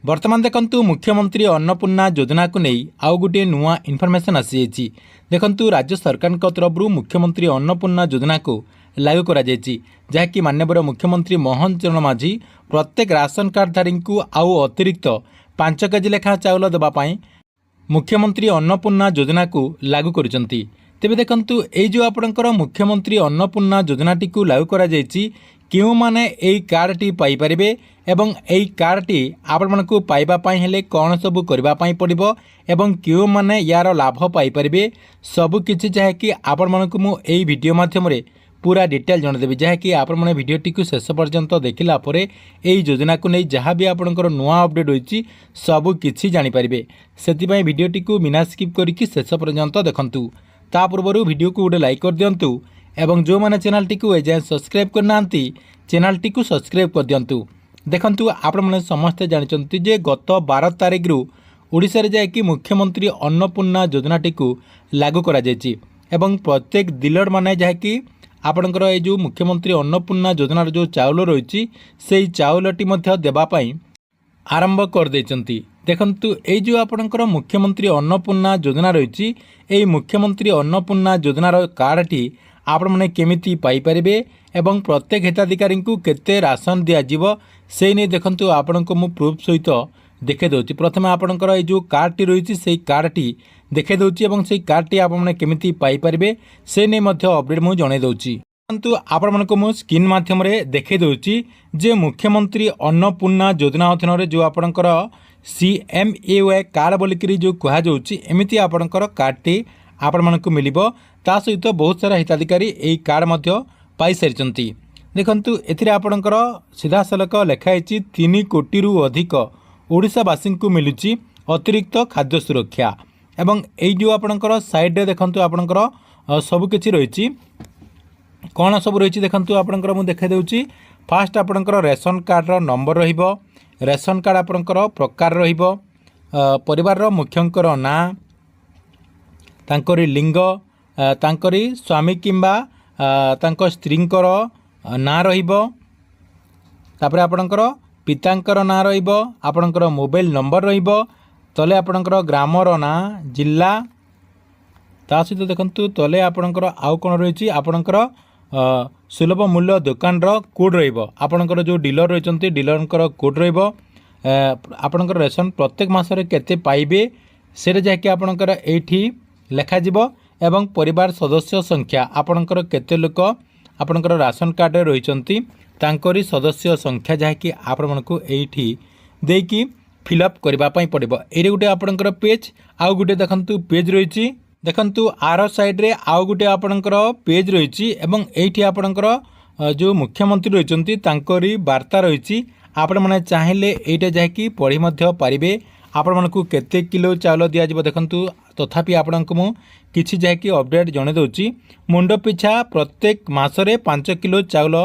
बर्तमान देखंतु मुख्यमंत्री अन्नपूर्णा योजना को नहीं आउ गोटे नुआ इनफर्मेशन आसी देखंतु राज्य सरकार तरफ मुख्यमंत्री अन्नपूर्णा योजना को लागू करा जहाँकि माननीय मुख्यमंत्री मोहन चरण मांझी प्रत्येक राशन कार्डधारी को आउ अतिरिक्त 5 केजी लेखा चाउल देवाई मुख्यमंत्री अन्नपूर्णा योजना को लागू करुचंती। तेबे देखंतु ए जो आपणकर मुख्यमंत्री अन्नपूर्णा योजनाटी को लागू करा क्यों माने एई कार्डटी पाई परिबे एवं एई कार्डटी आपण को पाइबा पाई हेले कौन सबू करबा पाई पड़िबो एवं क्यों माने यार लाभ पाई परिबे सबु किछि चाहे कि आपण मानकु मु एई वीडियो माध्यम रे पूरा डिटेल जणदेबी जहाँकि आपण मैंने भिडियोटी को शेष पर्यंत देखला परे एई योजना को नहीं जहाँ भी आपणकर नुआ अपडेट होइछि सबु किछि जानि परिबे। सेतिपई भिडियोटी को बिना स्किप करिकि शेष पर्यंत देखंतु। ता पूर्वरु वीडियो को गोटे लाइक कर दियंतु एवं जो मैंने चैनलटी को एजाए सब्सक्राइब करना चैनलटी को सब्सक्राइब कर दियंतु। देखंतु आपण मैंने समस्ते जानते जे गत 12 तारिख रु ओडिशा रे जायकि मुख्यमंत्री अन्नपूर्णा योजनाटी को लागू करा जायछि एवं प्रत्येक डीलर माने जहाँकि आपणकर ये जो मुख्यमंत्री अन्नपूर्णा योजनार जो चाउल रही से चाउलटी देवाई आरंभ कर देइचंती। देखंतु ये जो आपणकर मुख्यमंत्री अन्नपूर्णा योजना रही यही मुख्यमंत्री अन्नपूर्णा योजनार कार्डटी आपण मैंने केमिति पाई परिबे एवं प्रत्येक हिताधिकारी को केते राशन दियाजिवो से नहीं देखंतु आपण को मु प्रूफ सहित देखे दउची। प्रथमे आपणकर ये जो कार्डटी रही से कार्डटी देखे दउची एवं से कार्डटी आपण मैंने केमिति पाई परिबे से नहीं मध्य अपडेट मु जणे दउची। परंतु आपण मानको मु स्क्रीन माध्यम रे देखे दउची जे मुख्यमंत्री अन्नपूर्णा योजना अधीन जो आपणकर CMAY कार्ड बोलिकरी जो कहा जाउची एमिति आपणकर कार्डटी आपण मानको मिलिबो। ता सहित बहुत सारा हिताधिकारी एई कार्ड मध्य पाई सारिचंती। देखंतु एथिरे आपणकर सीधा सलक लेखाई 3 कोटी रु अधिक ओडिशावासी को मिलुची अतिरिक्त खाद्य सुरक्षा एवं एई जो आपणकर साइड रे देखंतु आपणकर सब किछि रहिछि कौन सब रही देखंतु आपणकर मु देखाई देउची। फास्ट आपणकर रेशन कार्ड रो नंबर रहिबो, रेशन कार्ड आपणकर प्रकार रहिबो, परिवार रो मुख्यंकर ना, तांकरी लिंग, तांकरी स्वामी किंबा तांको स्त्रींकर ना रहिबो, तापरे आपणकर पितांकर ना रहिबो, आपणकर मोबाइल नंबर रहिबो, तले आपणकर ग्रामर ना, जिल्ला, ता सहित देखंतु तले आपणकर आउ कोन रहिछि आपणकर सुलभ मूल्य दुकान रो कोड रहिबो, आपणकर जो डीलर रहिचंती डीलरकर कोड रहिबो, आपणकर रेशन प्रत्येक मासरे केते पाइबे सेरे जाके आपणकर एठी लेखा जिवो एवं परिवार सदस्य संख्या आपणकर केते लोक आपणकर राशन कार्ड रे रहिचंती तांकरी सदस्य संख्या जाके आपण मानको एठी देकी फिलअप करबा पई पड़िबो। एरे गुटे आपणकर पेज आउ गुटे देखंतु पेज रहिछि देखंतु आर साइड रे आउ गुटे आपणकर पेज रहिछि एवं एठी आपणकर जो मुख्यमंत्री रहिचंती तांकरी वार्ता रहिछि आपण माने चाहिले एटा जाकी पढि मध्य पारिबे आपण मानकु केते किलो चाउल दिया जिवो देखंतु। तथापि आपणको मु किछि जाकी अपडेट जणे दउची मुंड पिछा प्रत्येक मासरे 5 किलो चाउल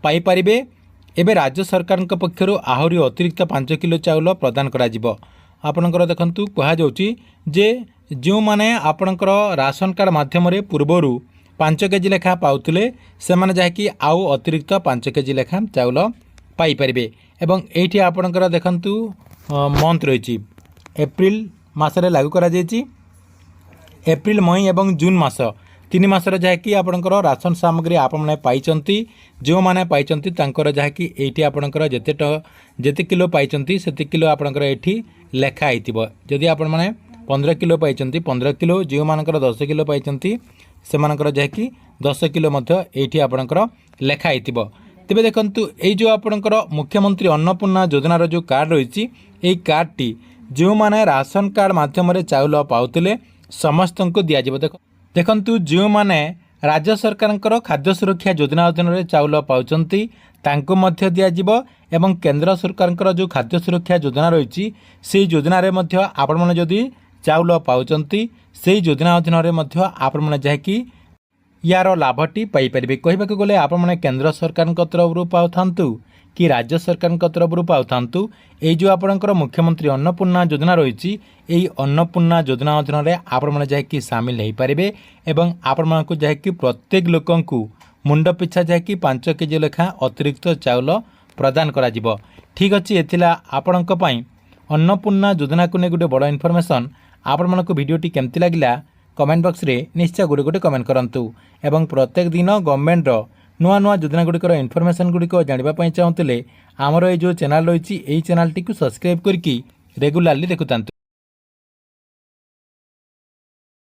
पाई पारिबे। एबे राज्य सरकार पक्षरु आहुरी अतिरिक्त 5 किलो चाउल प्रदान करा जिवो। आपणकर देखंतु कहा जाउची जे जो माने आपणकर राशन कार्ड माध्यम रे पूर्वरु 5 केजी लेखा पाउतले से माने जाकी आउ अतिरिक्त 5 केजी लेखा चाउल पाई परिबे। एवं एठी आपणकर देखंतु मंथ रही एप्रिल मासरे लागू करा जायछि। एप्रिल मई एवं जून मास 3 मासर जहाँकि आपणकर राशन सामग्री आपने पाइचंती जो माने पाइचंती तांकर जहाँकि एठी आपणकर जेते किलो पाइचंती सेते किलो आपणकर एठी लेखा आइतिबो। जदि आपण माने 15 किलो पाइचंती 15 किलो जो मानकर 10 किलो पाइचंती से मानकर जहाँकि 10 किलो मध्य एठी आपणकर लेखा आइतिबो। तेबे देखंतु ए जो आपणकर मुख्यमंत्री अन्नपूर्णा योजनार जो कार्ड रही यही कार्डटी जो माने राशन कार्ड माध्यम रे चाउल पाउतले समस्त को दिया जिवो। देखंतु जो माने राज्य सरकार खाद्य सुरक्षा योजना अधीन रे चाउल पाउचंती तांको मध्य दिया जिवो एवं केंद्र सरकार जो खाद्य सुरक्षा योजना रही से योजना रे मध्य आपण माने जदि चाउल पाउचंती से योजना अधीन रे मध्य आपण माने जाकी यार लाभटी पाई परिबे। कहबाक गले आपण माने केंद्र सरकार तरफ पाउथांतु कि राज्य सरकार तरफ पाउथांतु ए जो आपणकर मुख्यमंत्री अन्नपूर्णा योजना रही यही अन्नपूर्णा योजना अधीन रे आपण माने जाकी शामिल हो पारे एवं आपण मानकु जाकी प्रत्येक लोकंकु मुंड पिछा जाकी 5 केजी लेखा अतिरिक्त चाउल प्रदान करा जिवो। ठीक अछि एथिला आपणक पई अन्नपूर्णा योजना को नहीं गोटे बड़ इनफर्मेशन आपण मानक वीडियोटी केमती लगिला कमेंट बॉक्स रे निश्चय गोटे गोटे कमेंट करंतु एवं प्रत्येक दिन गवर्नमेंट नुआ नुआ योजना गुड़िकर इनफर्मेशन गुड़िक जानापी चाहूँगे आमर ये जो चैनल रही चैनल टी सब्सक्राइब करके रेगुलाली देखुता।